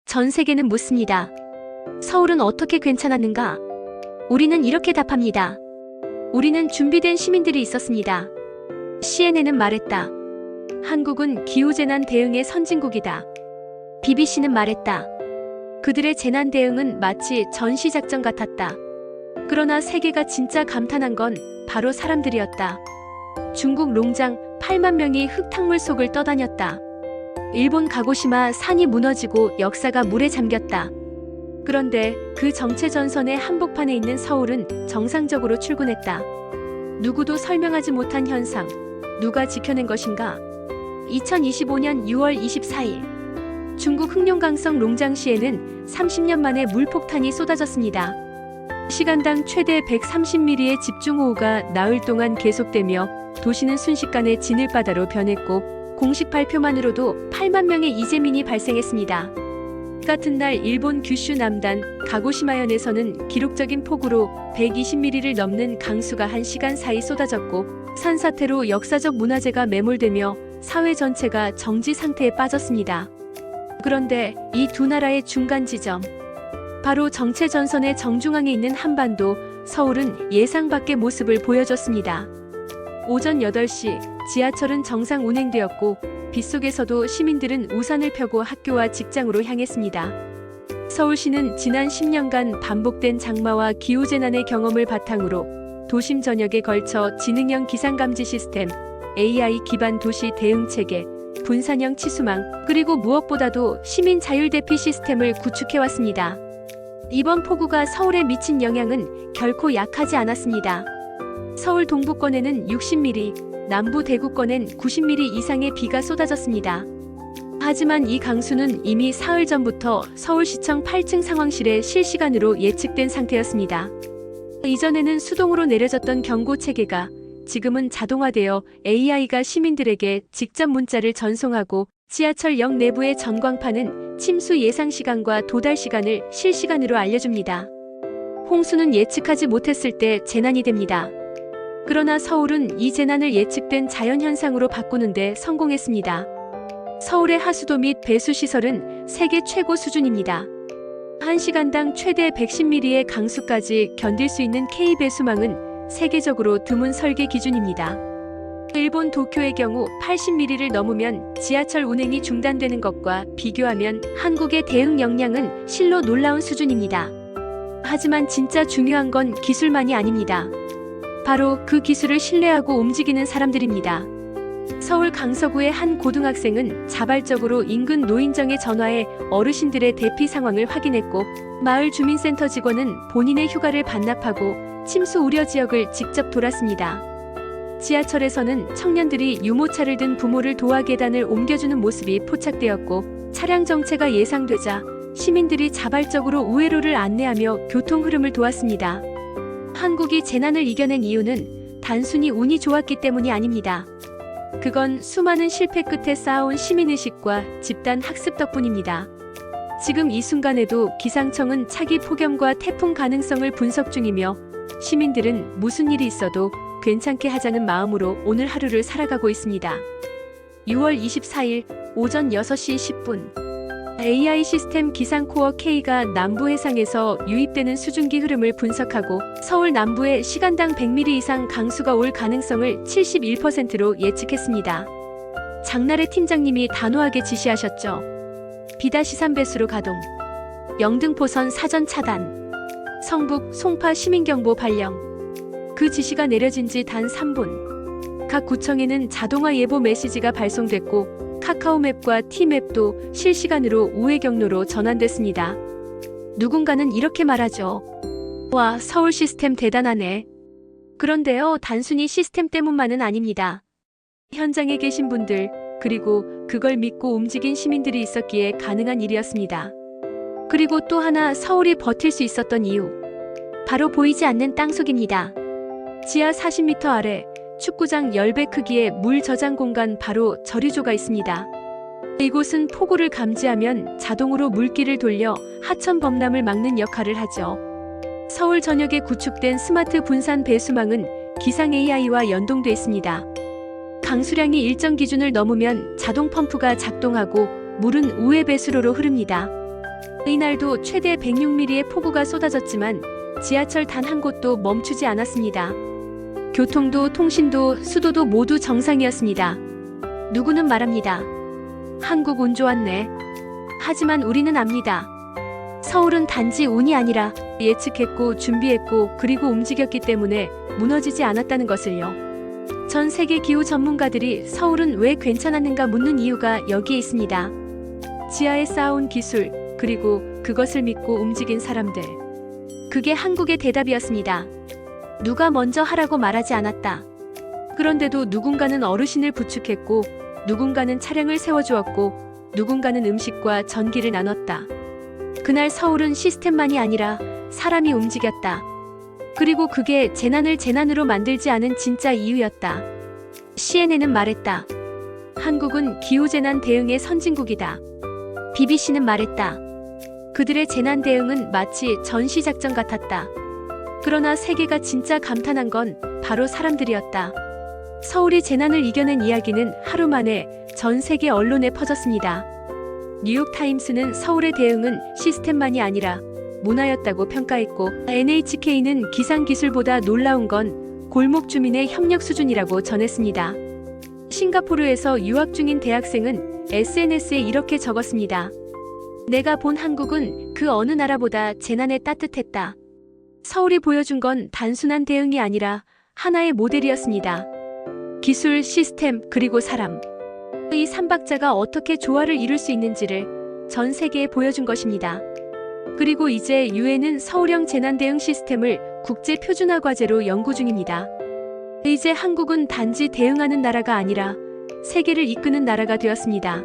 전 세계는 묻습니다. 서울은 어떻게 괜찮았는가? 우리는 이렇게 답합니다. 우리는 준비된 시민들이 있었습니다. CNN은 말했다. 한국은 기후재난 대응의 선진국이다. BBC는 말했다. 그들의 재난 대응은 마치 전시작전 같았다. 그러나 세계가 진짜 감탄한 건 바로 사람들이었다. 중국 롱장 8만 명이 흙탕물 속을 떠다녔다. 일본 가고시마 산이 무너지고 역사가 물에 잠겼다. 그런데 그 정체전선의 한복판에 있는 서울은 정상적으로 출근했다. 누구도 설명하지 못한 현상, 누가 지켜낸 것인가? 2025년 6월 24일 중국 흑룡강성 롱장시에는 30년 만에 물폭탄이 쏟아졌습니다. 시간당 최대 130mm의 집중호우가 나흘 동안 계속되며 도시는 순식간에 진을바다로 변했고 공식 발표만으로도 8만 명의 이재민이 발생했습니다. 같은 날 일본 규슈 남단 가고시마현에서는 기록적인 폭우로 120mm를 넘는 강수가 1시간 사이 쏟아졌고 산사태로 역사적 문화재가 매몰되며 사회 전체가 정지 상태에 빠졌습니다. 그런데 이 두 나라의 중간 지점, 바로 정체전선의 정중앙에 있는 한반도, 서울은 예상 밖의 모습을 보여줬습니다. 오전 8시 지하철은 정상 운행되었고 빗속에서도 시민들은 우산을 펴고 학교와 직장으로 향했습니다. 서울시는 지난 10년간 반복된 장마와 기후재난의 경험을 바탕으로 도심 전역에 걸쳐 지능형 기상감지 시스템, AI 기반 도시 대응체계, 분산형 치수망, 그리고 무엇보다도 시민 자율대피 시스템을 구축해왔습니다. 이번 폭우가 서울에 미친 영향은 결코 약하지 않았습니다. 서울 동부권에는 60mm, 남부 대구권엔 90mm 이상의 비가 쏟아졌습니다. 하지만 이 강수는 이미 사흘 전부터 서울시청 8층 상황실에 실시간으로 예측된 상태였습니다. 이전에는 수동으로 내려졌던 경고 체계가 지금은 자동화되어 AI가 시민들에게 직접 문자를 전송하고 지하철역 내부의 전광판은 침수 예상 시간과 도달 시간을 실시간으로 알려줍니다. 홍수는 예측하지 못했을 때 재난이 됩니다. 그러나 서울은 이 재난을 예측된 자연현상으로 바꾸는데 성공했습니다. 서울의 하수도 및 배수시설은 세계 최고 수준입니다. 1시간당 최대 110mm의 강수까지 견딜 수 있는 K배수망은 세계적으로 드문 설계 기준입니다. 일본 도쿄의 경우 80mm를 넘으면 지하철 운행이 중단되는 것과 비교하면 한국의 대응 역량은 실로 놀라운 수준입니다. 하지만 진짜 중요한 건 기술만이 아닙니다. 바로 그 기술을 신뢰하고 움직이는 사람들입니다. 서울 강서구의 한 고등학생은 자발적으로 인근 노인정에 전화해 어르신들의 대피 상황을 확인했고 마을 주민센터 직원은 본인의 휴가를 반납하고 침수 우려 지역을 직접 돌았습니다. 지하철에서는 청년들이 유모차를 든 부모를 도와 계단을 옮겨주는 모습이 포착되었고 차량 정체가 예상되자 시민들이 자발적으로 우회로를 안내하며 교통 흐름을 도왔습니다. 한국이 재난을 이겨낸 이유는 단순히 운이 좋았기 때문이 아닙니다. 그건 수많은 실패 끝에 쌓아온 시민의식과 집단 학습 덕분입니다. 지금 이 순간에도 기상청은 차기 폭염과 태풍 가능성을 분석 중이며 시민들은 무슨 일이 있어도 괜찮게 하자는 마음으로 오늘 하루를 살아가고 있습니다. 6월 24일 오전 6시 10분 AI 시스템 기상코어 K가 남부 해상에서 유입되는 수증기 흐름을 분석하고 서울 남부에 시간당 100mm 이상 강수가 올 가능성을 71%로 예측했습니다. 장나래 팀장님이 단호하게 지시하셨죠. B-3 배수로 가동. 영등포선 사전 차단. 성북, 송파 시민경보 발령. 그 지시가 내려진 지 단 3분. 각 구청에는 자동화 예보 메시지가 발송됐고 카카오맵과 T맵도 실시간으로 우회 경로로 전환됐습니다. 누군가는 이렇게 말하죠. 와, 서울 시스템 대단하네. 그런데요, 단순히 시스템 때문만은 아닙니다. 현장에 계신 분들, 그리고 그걸 믿고 움직인 시민들이 있었기에 가능한 일이었습니다. 그리고 또 하나 서울이 버틸 수 있었던 이유. 바로 보이지 않는 땅속입니다. 지하 40m 아래 축구장 10배 크기의 물 저장 공간 바로 저류조가 있습니다. 이곳은 폭우를 감지하면 자동으로 물길을 돌려 하천 범람을 막는 역할을 하죠. 서울 전역에 구축된 스마트 분산 배수망은 기상 AI와 연동돼 있습니다. 강수량이 일정 기준을 넘으면 자동 펌프가 작동하고 물은 우회 배수로로 흐릅니다. 이날도 최대 106mm의 폭우가 쏟아졌지만 지하철 단 한 곳도 멈추지 않았습니다. 교통도 통신도 수도도 모두 정상이었습니다. 누구는 말합니다. 한국 운 좋았네. 하지만 우리는 압니다. 서울은 단지 운이 아니라 예측했고 준비했고 그리고 움직였기 때문에 무너지지 않았다는 것을요. 전 세계 기후 전문가들이 서울은 왜 괜찮았는가 묻는 이유가 여기에 있습니다. 지하에 쌓아온 기술, 그리고 그것을 믿고 움직인 사람들. 그게 한국의 대답이었습니다. 누가 먼저 하라고 말하지 않았다. 그런데도 누군가는 어르신을 부축했고, 누군가는 차량을 세워주었고, 누군가는 음식과 전기를 나눴다. 그날 서울은 시스템만이 아니라 사람이 움직였다. 그리고 그게 재난을 재난으로 만들지 않은 진짜 이유였다. CNN은 말했다. 한국은 기후재난 대응의 선진국이다. BBC는 말했다. 그들의 재난 대응은 마치 전시작전 같았다. 그러나 세계가 진짜 감탄한 건 바로 사람들이었다. 서울이 재난을 이겨낸 이야기는 하루 만에 전 세계 언론에 퍼졌습니다. 뉴욕타임스는 서울의 대응은 시스템만이 아니라 문화였다고 평가했고, NHK는 기상기술보다 놀라운 건 골목 주민의 협력 수준이라고 전했습니다. 싱가포르에서 유학 중인 대학생은 SNS에 이렇게 적었습니다. 내가 본 한국은 그 어느 나라보다 재난에 따뜻했다. 서울이 보여준 건 단순한 대응이 아니라 하나의 모델이었습니다. 기술, 시스템, 그리고 사람. 이 삼박자가 어떻게 조화를 이룰 수 있는지를 전 세계에 보여준 것입니다. 그리고 이제 유엔은 서울형 재난 대응 시스템을 국제 표준화 과제로 연구 중입니다. 이제 한국은 단지 대응하는 나라가 아니라 세계를 이끄는 나라가 되었습니다.